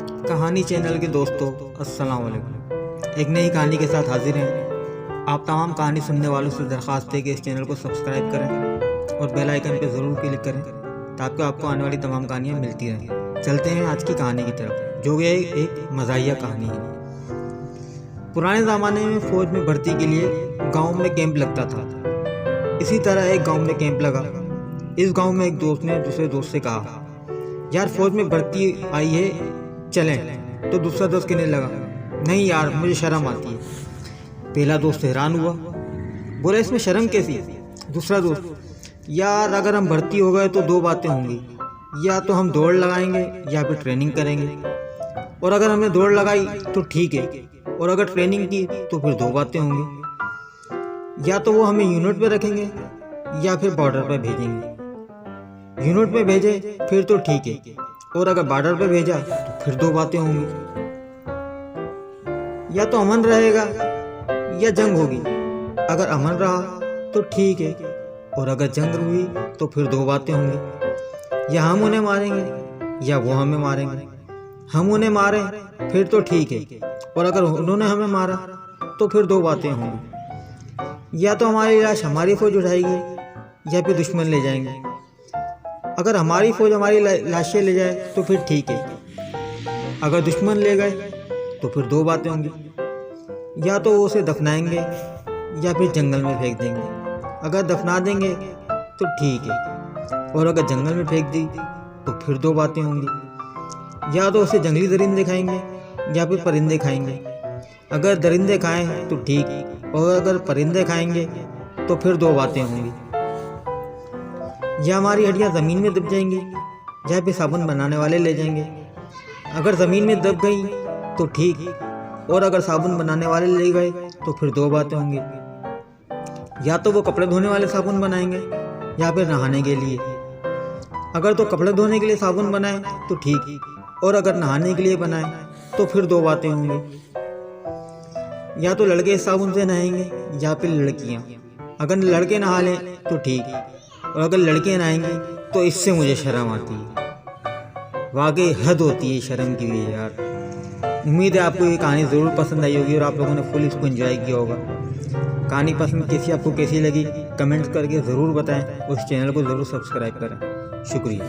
कहानी चैनल के दोस्तों, अस्सलाम वालेकुम। एक नई कहानी के साथ हाजिर हैं। आप तमाम कहानी सुनने वालों से दरख्वास्त है कि इस चैनल को सब्सक्राइब करें और बेल आइकन पर ज़रूर क्लिक करें ताकि आपको आने वाली तमाम कहानियाँ मिलती रहें। चलते हैं आज की कहानी की तरफ, जो कि एक मज़ाहिया कहानी है। पुराने ज़माने में फ़ौज में भर्ती के लिए गाँव में कैंप लगता था। इसी तरह एक गाँव में कैंप लगा। इस गाँव में एक दोस्त ने दूसरे दोस्त से कहा, यार फौज में भर्ती आई है, चलें। तो दूसरा दोस्त कहने लगा, नहीं यार, मुझे शर्म आती है। पहला दोस्त हैरान हुआ, बोला इसमें शर्म कैसी? दूसरा दोस्त, यार अगर हम भर्ती हो गए तो दो बातें होंगी, या तो हम दौड़ लगाएंगे या फिर ट्रेनिंग करेंगे। और अगर हमने दौड़ लगाई तो ठीक है, और अगर ट्रेनिंग की तो फिर दो बातें होंगी, या तो वो हमें यूनिट पे रखेंगे या फिर बॉर्डर पर भेजेंगे। यूनिट में भेजे फिर तो ठीक है, और अगर बॉर्डर पे भेजा तो फिर दो बातें होंगी, या तो अमन रहेगा या जंग होगी। अगर अमन रहा तो ठीक है, और अगर जंग हुई तो फिर दो बातें होंगी, या हम उन्हें मारेंगे या वो हमें मारेंगे। हम उन्हें मारे फिर तो ठीक है, और अगर उन्होंने हमें मारा तो फिर दो बातें होंगी, या तो हमारी लाश हमारी फौज उठाएगी या फिर दुश्मन ले जाएंगे। अगर हमारी फौज हमारी लाशें ले जाए तो फिर ठीक है, अगर दुश्मन ले गए तो फिर दो बातें होंगी, या तो वो उसे दफनाएंगे या फिर जंगल में फेंक देंगे। अगर दफना देंगे तो ठीक है, और अगर जंगल में फेंक दी तो फिर दो बातें होंगी, या तो उसे जंगली दरिंदे खाएंगे या फिर परिंदे खाएंगे। अगर दरिंदे खाएं तो ठीक, और अगर परिंदे खाएंगे तो फिर दो बातें होंगी, या हमारी हड्डियाँ ज़मीन में दब जाएंगी या फिर साबुन बनाने वाले ले जाएंगे। अगर ज़मीन में दब गई तो ठीक, और अगर साबुन बनाने वाले ले गए तो फिर दो बातें होंगी, या तो वो कपड़े धोने वाले साबुन बनाएंगे या फिर नहाने के लिए। अगर तो कपड़े धोने के लिए साबुन बनाए तो ठीक, और अगर नहाने के लिए बनाए तो फिर दो बातें होंगी, या तो लड़के इस साबुन से नहाएंगे या फिर लड़कियाँ। अगर लड़के नहा लें तो ठीक, और अगर लड़कियाँ नहाएंगी तो इससे मुझे शर्म आती है। वाकई हद होती है शर्म की भी यार। उम्मीद है आपको ये कहानी ज़रूर पसंद आई होगी और आप लोगों ने फुल इसको एंजॉय किया होगा। कहानी पसंद आपको कैसी लगी कमेंट्स करके ज़रूर बताएं, उस चैनल को ज़रूर सब्सक्राइब करें। शुक्रिया।